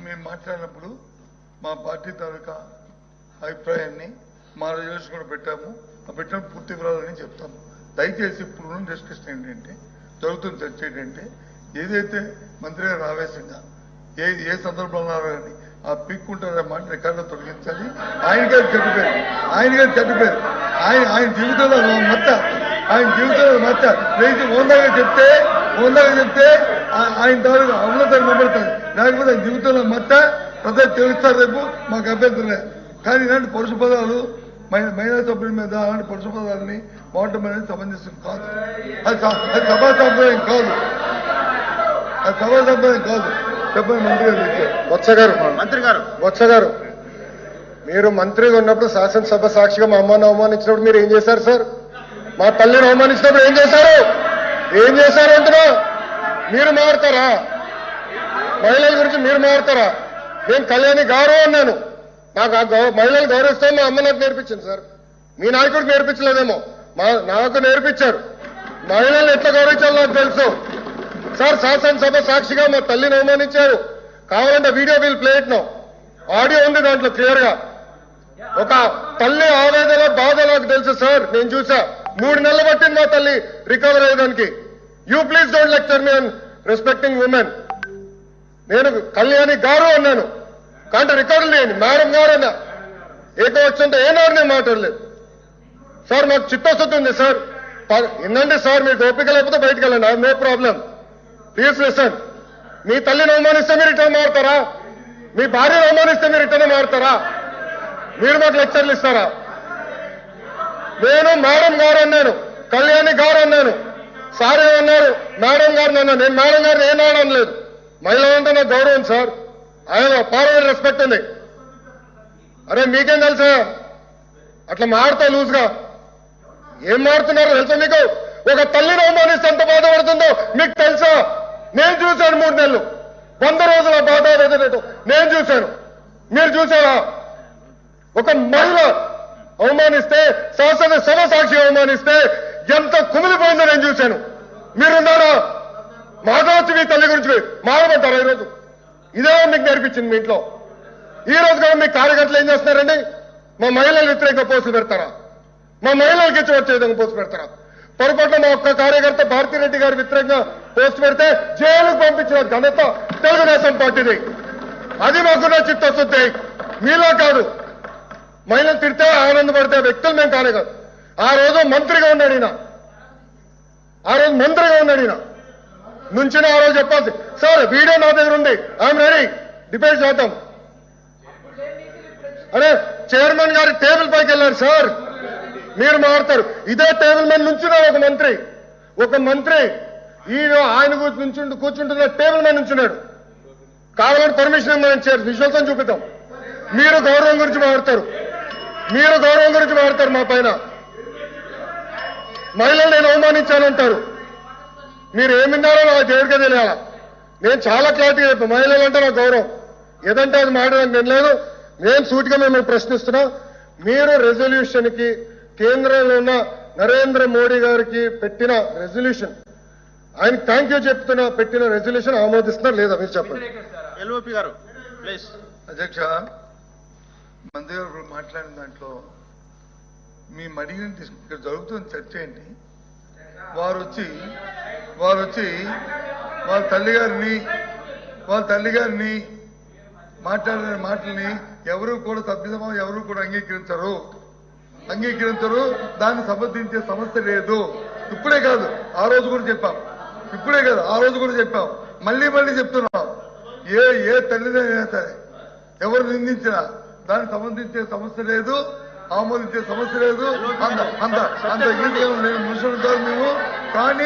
మేము మాట్లాడినప్పుడు మా పార్టీ తాలూకా అభిప్రాయాన్ని మా రిజల్యూషన్ కూడా పెట్టాము. ఆ పెట్టిన పూర్తి వివరాలని చెప్తాము. దయచేసి ఇప్పుడు డిస్కషన్ ఏంటంటే, జరుగుతున్న చర్చ ఏంటంటే, ఏదైతే మంత్రి గారు ఆవేశంగా ఏ సందర్భంలో కానీ ఆ పిక్కుంటారనే మాట రికార్డులో తొలగించాలి. ఆయన గారు చెడ్డపేరు ఆయన జీవితంలో మచ్చ రైతు ఓందాగా చెప్తే ఆయన తాలూకు అమలతను నిలబడతారు. లేకపోతే ఆయన జీవితంలో మచ్చ ప్రజలు తెలుస్తారు. రేపు మాకు అభ్యంతరం లేదు. కానీ ఇలాంటి పరుష పదాలు మహిళా సభ్యుల మీద అలాంటి పరుష పదాలని వాడటం అనేది సమంజసం కాదు. అది సభా సంప్రదాయం కాదు. చెప్పండి బొత్స గారు మీరు మంత్రిగా ఉన్నప్పుడు శాసనసభ సాక్షిగా మా అమ్మను అవమానించినప్పుడు మీరు ఏం చేశారు సార్? మా తల్లిని అవమానించినప్పుడు ఏం చేశారు అంటున్నా? మీరు మారుతారా? మహిళల గురించి మీరు మారుతారా? నేను కళ్యాణి గౌరవం అన్నాను. నాకు మహిళలు గౌరవిస్తాం మా అమ్మ నాకు నేర్పించింది సార్. మీ నాయకుడికి నేర్పించలేదేమో, నాకు నేర్పించారు. మహిళలు ఎట్లా గౌరవించాలో నాకు తెలుసు సార్. శాసనసభ సాక్షిగా మా తల్లిని అవమానించారు. కావాలంటే video we'll play it now. Audio ఉంది దాంట్లో క్లియర్ గా. ఒక తల్లి ఆవేదన బాధ నాకు తెలుసు సార్. నేను చూసా. 3 నెలలు పట్టింది మా తల్లి రికవర్ అయ్యేదానికి. You please don't lecture me on respecting women. నేను కళ్యాణి గారు అన్నాను. కానీ రికార్డు లేని మేడం గారు అన్నా. ఏకవచ్చంటే ఏనాడు నేను మాట్లాడలేదు సార్. మాకు చిత్తశుద్ధి ఉంది సార్. ఏంటంటే సార్ మీకు ఓపిక లేకపోతే బయటకు వెళ్ళండి. No problem. Please listen. మీ తల్లిని అవమానిస్తే మీరు రిటర్న్ మారుతారా? మీ భార్యను అవమానిస్తే మీరు రిటర్న్ మారుతారా? మీరు మాకు లెక్చర్లు ఇస్తారా? నేను మేడం గారు అన్నాను, కళ్యాణి గారు అన్నాను. సార్ ఏమన్నారు? మేడం గారిని అన్నాను. నేను మేడం గారిని ఏనాడు అనలేదు. మహిళలంటే నాకు గౌరవం సార్. ఆయన పార్లమెంట్ రెస్పెక్ట్ ఉంది. అరే మీకేం తెలుసా? అట్లా మారుతా లూజ్గా ఏం మారుతున్నారో తెలుసా మీకు? ఒక తల్లిని అవమానిస్తే ఎంత బాధపడుతుందో మీకు తెలుసా? నేను చూశాను 3 నెలలు 100 రోజుల బాధ నేను చూశాను. మీరు చూసారా? ఒక మహిళ అవమానిస్తే, శాసనసభ సాక్షి అవమానిస్తే ఎంత కుమిలిపోయిందో నేను చూశాను. మీరున్నారా? మాట్లాడచ్చు మీ తల్లి గురించి మాట్లాడమంటారా? ఈరోజు ఇదే మీకు నేర్పించింది మీ ఇంట్లో. ఈ రోజు కూడా మీ కార్యకర్తలు ఏం చేస్తున్నారండి? మా మహిళలు వ్యతిరేకంగా పోస్టులు పెడతారా? మా మహిళలకి ఇచ్చి వచ్చే విధంగా పోస్టు పెడతారా? పొరపాటున మా ఒక్క కార్యకర్త భారతిరెడ్డి గారి వ్యతిరేకంగా పోస్టు పెడితే జైలుకు పంపించిన ఘనత తెలుగుదేశం పార్టీది. అది మాకున్న చిత్తశుద్ధి. మీలో కాదు. మహిళలు తిడితే ఆనందపడితే వ్యక్తులు మేము కానే కాదు. ఆ రోజు మంత్రిగా ఉన్నాడు ఈయన. నుంచి ఆ రోజు చెప్పాల్సి సార్. వీడియో నా దగ్గర ఉంది. I'm ready. డిబేట్ చేద్దాం. అరే చైర్మన్ గారి టేబుల్ పైకి వెళ్ళారు సార్. మీరు మారుతారు. ఇదే టేబుల్ మీద నుంచున్నాడు ఒక మంత్రి. ఈయన ఆయన కూర్చుంటున్న టేబుల్ మీద నుంచున్నాడు. కావాలంటే పర్మిషన్ మనం విశ్వాసం చూపిద్దాం. మీరు గౌరవం గురించి మారుతారు మా పైన. మహిళలు నేను అవమానించానంటారు. మీరు ఏమిన్నారో నాకు దేవుడికే తెలియాలా. నేను చాలా క్లారిటీగా చెప్పాను. మహిళలు అంటే నాకు గౌరవం. ఏదంటే అది మాట్లాడడానికి నేను లేదు. నేను సూటిగా మిమ్మల్ని ప్రశ్నిస్తున్నా. మీరు రెజల్యూషన్ కి కేంద్రంలో ఉన్న నరేంద్ర మోడీ గారికి పెట్టిన రెజల్యూషన్, ఆయన థ్యాంక్ యూ చెప్తున్నా, పెట్టిన రెజల్యూషన్ ఆమోదిస్తున్నారు లేదా మీరు చెప్పండి. ఎల్ఓపి గారు ప్లీజ్. అధ్యక్ష, మంత్రి గారు మాట్లాడిన దాంట్లో మీ అడిగిన ఇక్కడ జరుగుతున్న చర్చ ఏంటి? వారు వచ్చి వాళ్ళ తల్లి గారిని మాట్లాడిన మాటల్ని ఎవరు కూడా సభ్యసమాజం ఎవరు కూడా అంగీకరించరు. దాన్ని సమర్థించే సమస్య లేదు. ఇప్పుడే కాదు, ఆ రోజు కూడా చెప్పాం. మళ్ళీ చెప్తున్నాం. ఏ తల్లిదైనా సరే ఎవరు నిందించినా దాన్ని సమర్థించే సమస్య లేదు, ఆమోదించే సమస్య లేదు. అంత మనుషులు కాదు మేము. కానీ